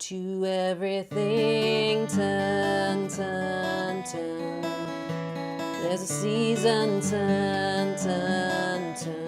To everything, turn, turn, turn. There's a season, turn, turn, turn.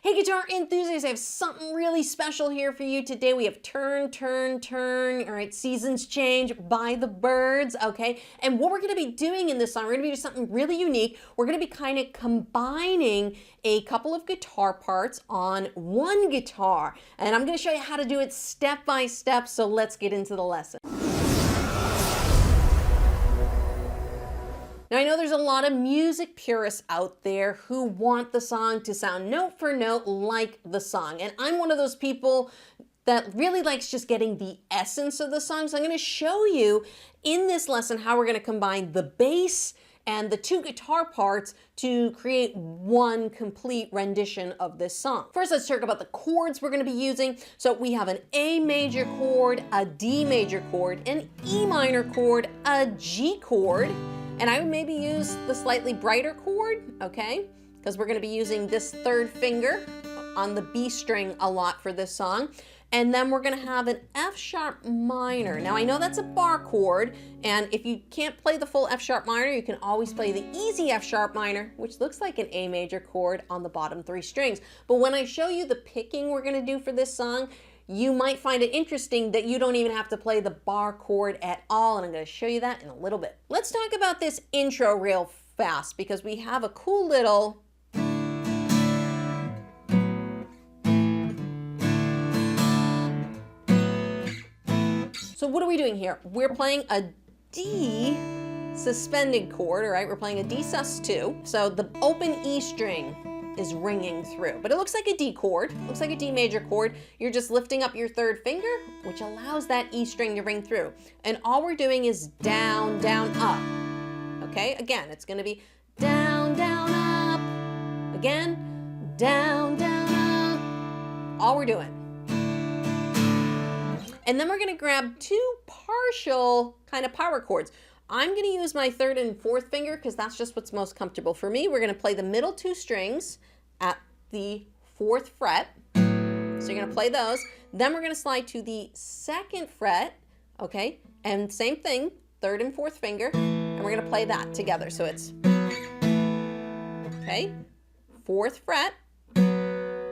Hey guitar enthusiasts, I have something really special here for you today. We have Turn, Turn, Turn, all right, Seasons Change by the Byrds, okay? And what we're gonna be doing in this song, we're gonna be doing something really unique. We're gonna be kind of combining a couple of guitar parts on one guitar. And I'm gonna show you how to do it step by step, so let's get into the lesson. Now I know there's a lot of music purists out there who want the song to sound note for note like the song. And I'm one of those people that really likes just getting the essence of the song. So I'm gonna show you in this lesson how we're gonna combine the bass and the two guitar parts to create one complete rendition of this song. First, let's talk about the chords we're gonna be using. So we have an A major chord, a D major chord, an E minor chord, a G chord, and I would maybe use the slightly brighter chord, okay? Because we're gonna be using this third finger on the B string a lot for this song. And then we're gonna have an F sharp minor. Now I know that's a bar chord, and if you can't play the full F sharp minor, you can always play the easy F sharp minor, which looks like an A major chord on the bottom three strings. But when I show you the picking we're gonna do for this song, you might find it interesting that you don't even have to play the bar chord at all, and I'm gonna show you that in a little bit. Let's talk about this intro real fast because we have a cool little So what are we doing here? We're playing a D suspended chord, all right? We're playing a D sus2. So the open E string is ringing through, but it looks like a D chord, looks like a D major chord. You're just lifting up your third finger, which allows that E string to ring through. And all we're doing is down, down, up. Okay, again, it's gonna be down, down, up. Again, down, down, up. All we're doing. And then we're gonna grab two partial kind of power chords. I'm gonna use my third and fourth finger because that's just what's most comfortable for me. We're gonna play the middle two strings at the 4th fret. So you're gonna play those. Then we're gonna slide to the 2nd fret, okay? And same thing, 3rd and 4th finger, and we're gonna play that together. So it's, okay, 4th fret,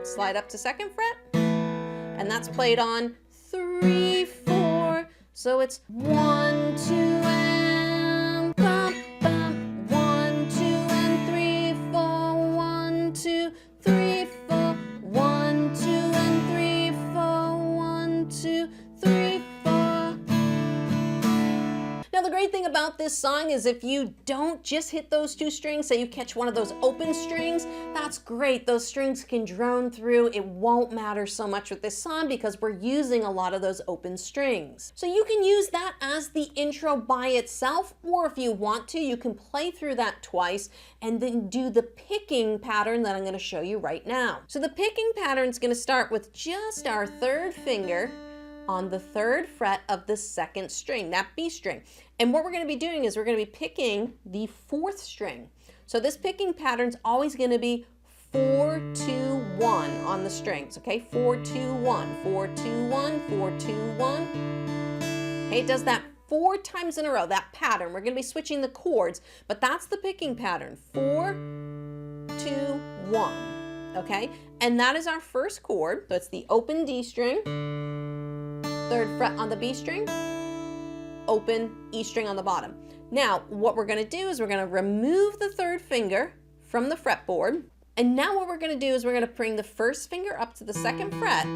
slide up to 2nd fret, and that's played on 3, 4. So it's 1, 2, and bum, bum. 1, 2, and 3, 4. 1, 2, 3, 4. 1, 2, and 3, 4. 1, 2, 3, 4. Now the great thing about this song is if you don't just hit those two strings, say you catch one of those open strings, that's great. Those strings can drone through. It won't matter so much with this song because we're using a lot of those open strings. So you can use that as the intro by itself, or if you want to, you can play through that twice and then do the picking pattern that I'm going to show you right now. So the picking pattern is going to start with just our third finger on the 3rd fret of the 2nd string, that B string. And what we're going to be doing is we're going to be picking the 4th string. So this picking pattern's always going to be 4, 2, 1 on the strings, okay? 4, 2, 1, 4, 2, 1, 4, 2, 1. Okay, it does that 4 times in a row, that pattern. We're going to be switching the chords, but that's the picking pattern. 4, 2, 1, okay? And that is our first chord. So it's the open D string, 3rd fret on the B string, open E string on the bottom. Now, what we're gonna do is we're gonna remove the 3rd finger from the fretboard. And now what we're gonna do is we're gonna bring the 1st finger up to the 2nd fret,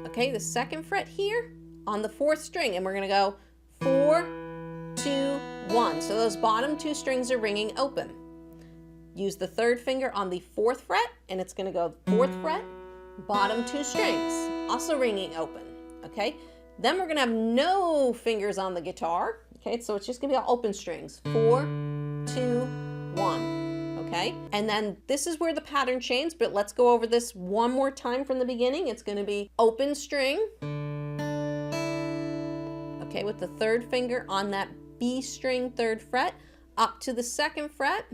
okay, the 2nd fret here on the 4th string, and we're gonna go 4, 2, 1. So those bottom two strings are ringing open. Use the 3rd finger on the 4th fret, and it's gonna go 4th fret, bottom two strings, also ringing open, okay? Then we're gonna have no fingers on the guitar, okay? So it's just gonna be all open strings. 4, 2, 1, okay? And then this is where the pattern changed, but let's go over this one more time from the beginning. It's gonna be open string, okay, with the 3rd finger on that B string 3rd fret, up to the 2nd fret.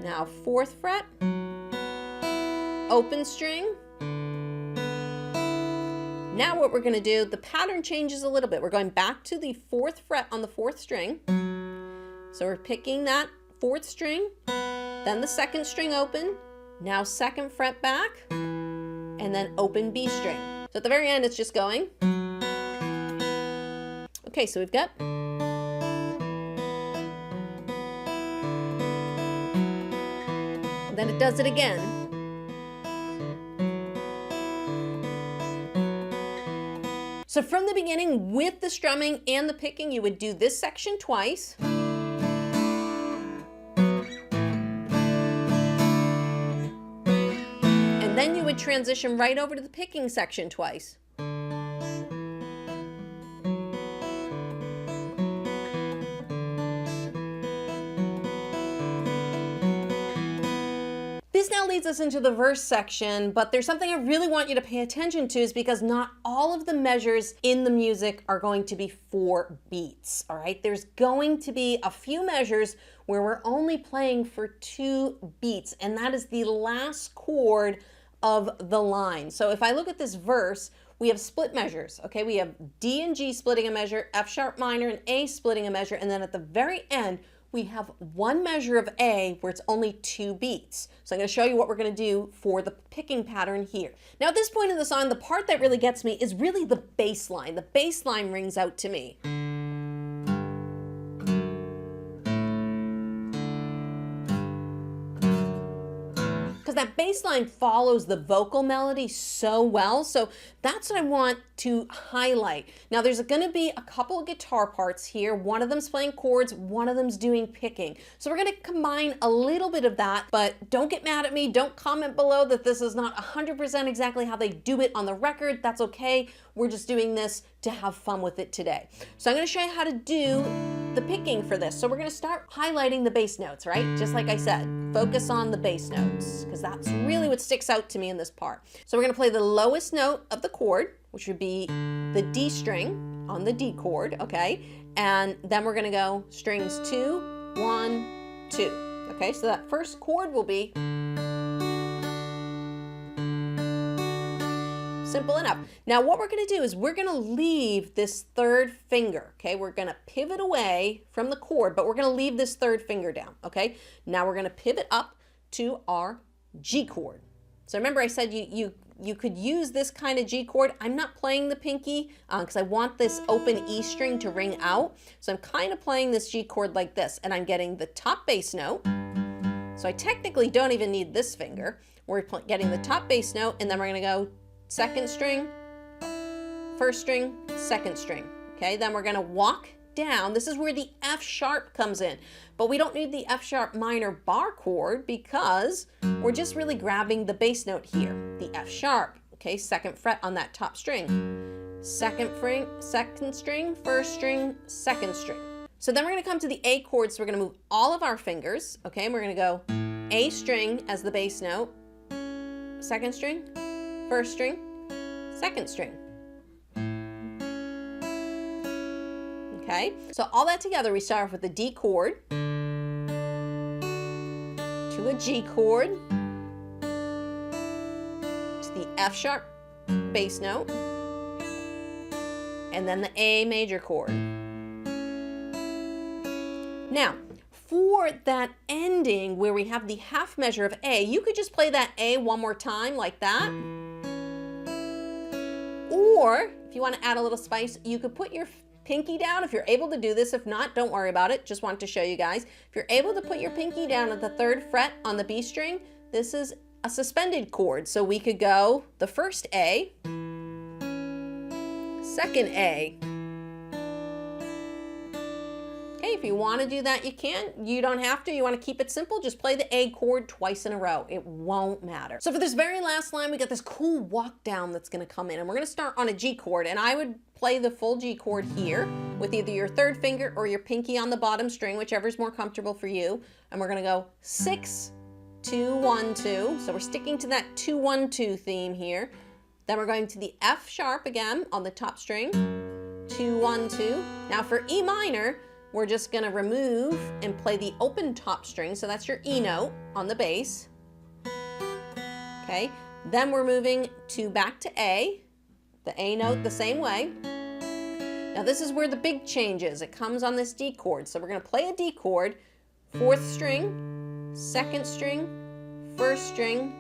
Now 4th fret, open string, Now what we're going to do, the pattern changes a little bit. We're going back to the 4th fret on the 4th string. So we're picking that 4th string, then the 2nd string open, now 2nd fret back, and then open B string. So at the very end, it's just going. Okay, so we've got. And then it does it again. So from the beginning, with the strumming and the picking, you would do this section twice. And then you would transition right over to the picking section twice. This now leads us into the verse section, but there's something I really want you to pay attention to, is because not all of the measures in the music are going to be 4 beats, all right? There's going to be a few measures where we're only playing for 2 beats, and that is the last chord of the line. So if I look at this verse, we have split measures, okay? We have D and G splitting a measure, F sharp minor and A splitting a measure, and then at the very end, we have one measure of A where it's only 2 beats. So I'm going to show you what we're going to do for the picking pattern here. Now at this point in the song, the part that really gets me is really the bass line. The bass line rings out to me. Because that bass line follows the vocal melody so well. So that's what I want to highlight. Now there's going to be a couple of guitar parts here. One of them's playing chords, one of them's doing picking. So we're going to combine a little bit of that, but don't get mad at me. Don't comment below that this is not 100% exactly how they do it on the record. That's okay. We're just doing this to have fun with it today. So I'm going to show you how to do the picking for this. So we're going to start highlighting the bass notes, right? Just like I said, focus on the bass notes, because that's really what sticks out to me in this part. So we're going to play the lowest note of the chord, which would be the D string on the D chord, okay? And then we're going to go strings 2, 1, 2. Okay, so that first chord will be simple enough. Now what we're going to do is we're going to leave this 3rd finger, okay? We're going to pivot away from the chord, but we're going to leave this 3rd finger down, okay? Now we're going to pivot up to our G chord. So remember I said you could use this kind of G chord. I'm not playing the pinky because I want this open E string to ring out. So I'm kind of playing this G chord like this, and I'm getting the top bass note. So I technically don't even need this finger. We're getting the top bass note, and then we're going to go 2nd string, 1st string, 2nd string. Okay, then we're going to walk down. This is where the F sharp comes in, but we don't need the F sharp minor bar chord because we're just really grabbing the bass note here, the F sharp. Okay, 2nd fret on that top string. 2nd string, 1st string, 2nd string. So then we're going to come to the A chord. So we're going to move all of our fingers. Okay, and we're going to go A string as the bass note, 2nd string, 1st string, 2nd string. Okay, so all that together, we start off with the D chord to a G chord to the F sharp bass note, and then the A major chord. Now, for that ending where we have the half measure of A, you could just play that A one more time like that. Or if you want to add a little spice, you could put your pinky down if you're able to do this. If not, don't worry about it. Just want to show you guys. If you're able to put your pinky down at the 3rd fret on the B string, this is a suspended chord. So we could go the first A, 2nd A. Okay, if you want to do that, you can. You don't have to. You want to keep it simple, just play the A chord twice in a row. It won't matter. So for this very last line, we got this cool walk down that's going to come in, and we're going to start on a G chord, and I would play the full G chord here with either your 3rd finger or your pinky on the bottom string, whichever is more comfortable for you. And we're going to go 6, 2, 1, 2. So we're sticking to that 2, 1, 2 theme here. Then we're going to the F sharp again on the top string, 2, 1, 2. Now for E minor, we're just going to remove and play the open top string. So that's your E note on the bass. Okay. Then we're moving back to A, The A note the same way. Now this is where the big change is. It comes on this D chord. So we're going to play a D chord, 4th string, 2nd string, 1st string,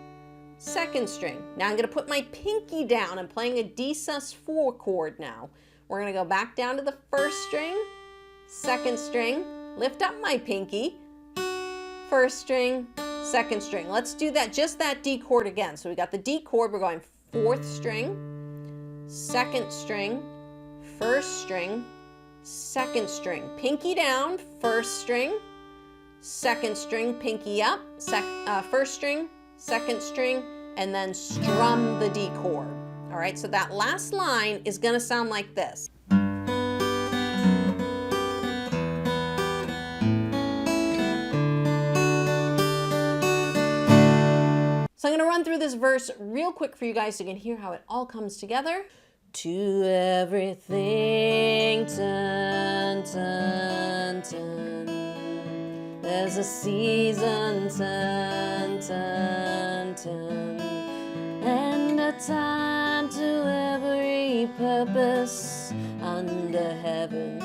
2nd string. Now I'm going to put my pinky down. I'm playing a D sus4 chord now. We're going to go back down to the 1st string, 2nd string, lift up my pinky, 1st string, 2nd string. Let's do that, just that D chord again. So we got the D chord, we're going 4th string, 2nd string, 1st string, 2nd string. Pinky down, 1st string, 2nd string, pinky up, 1st string, 2nd string, and then strum the D chord. All right, so that last line is gonna sound like this. So I'm going to run through this verse real quick for you guys so you can hear how it all comes together. To everything, turn, turn, turn. There's a season, turn, turn, turn. And a time to every purpose under heaven.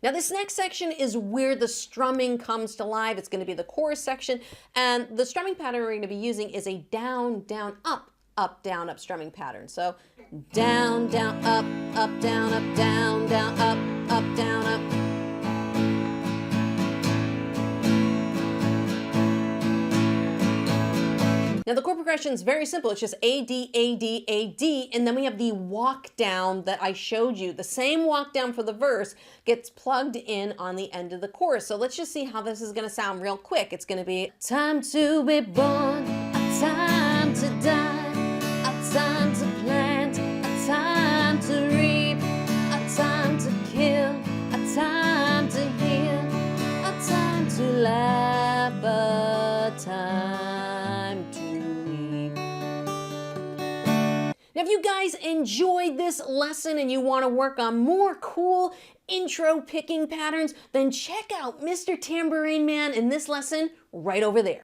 Now this next section is where the strumming comes to life. It's going to be the chorus section, and the strumming pattern we're going to be using is a down, down, up, down, up strumming pattern. So down, down, up, down, up, down, down, up, down, up. Now the chord progression is very simple. It's just A, D, A, D, A, D, and then we have the walk down that I showed you. The same walk down for the verse gets plugged in on the end of the chorus. So let's just see how this is going to sound real quick. It's going to be time to be born, a time to die, a time to plant, a time to reap, a time to kill, a time to heal, a time to laugh, a time to weep. Now, if you guys enjoyed this lesson and you want to work on more cool intro picking patterns, then check out Mr. Tambourine Man in this lesson right over there.